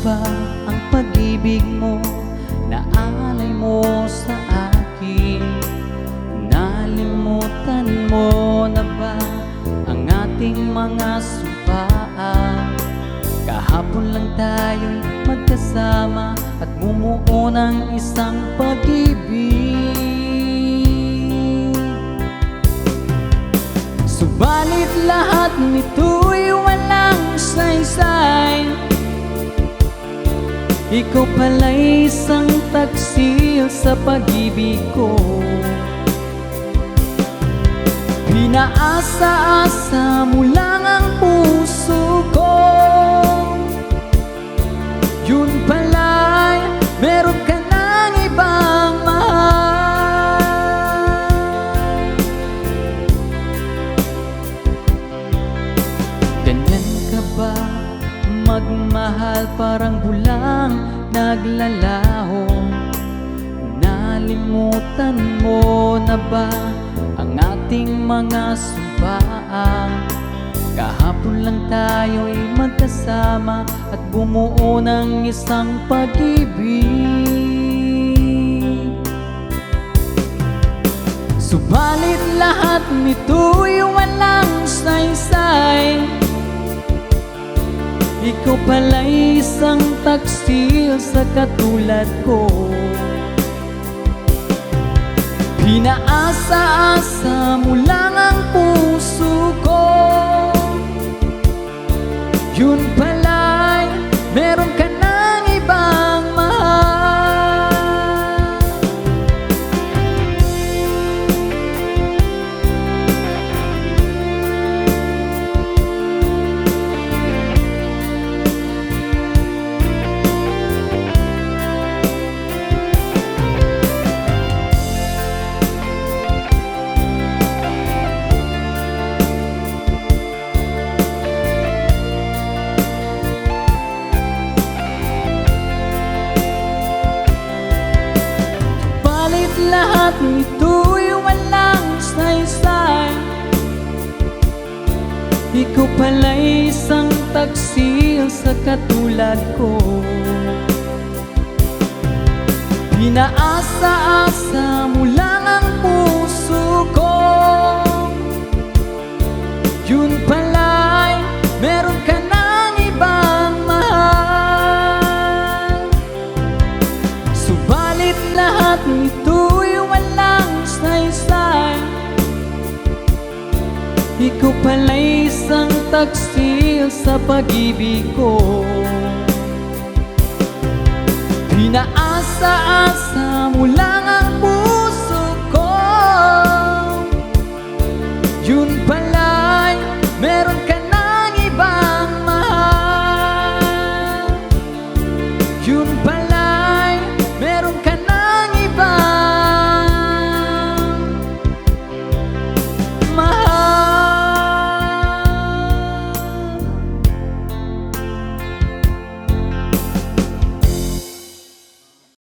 ba ang pag-ibig mo na alay mo sa akin? Nalimutan mo na ba ang ating mga sumpaan? Kahapon lang tayo'y magkasama at bumuo ng isang pag-ibig. Subalit lahat nito'y walang saysay. Ikaw pala'y isang taksil sa pag-ibig ko. Pinaasa-asa mo lang ang puso ko. Yun pala'y meron ka ng ibang mahal. Ganyan ka ba magmahal, parang bulang naglalaho? Nalimutan mo na ba ang ating mga sumpaan? Kahapon lang tayo'y magkasama at bumuo ng isang pag-ibig. Subalit lahat nito'y walang saysay. Ikaw pala'y isang taksil sa katulad ko. Pinaasa-asa mo lang ang puso ko. Yun pala'y meron ka ng ibang mahal. Lahat nito'y walang saysay. Ikaw pala'y isang taksil sa katulad ko. Pinaasa-asa mo lang ang puso ko. Yun pala'y meron ka ng ibang mahal. Subalit lahat nito'y walang saysay. Ikaw pala'y isang taksil sa pag-ibig ko. Pinaasa-asa mo lang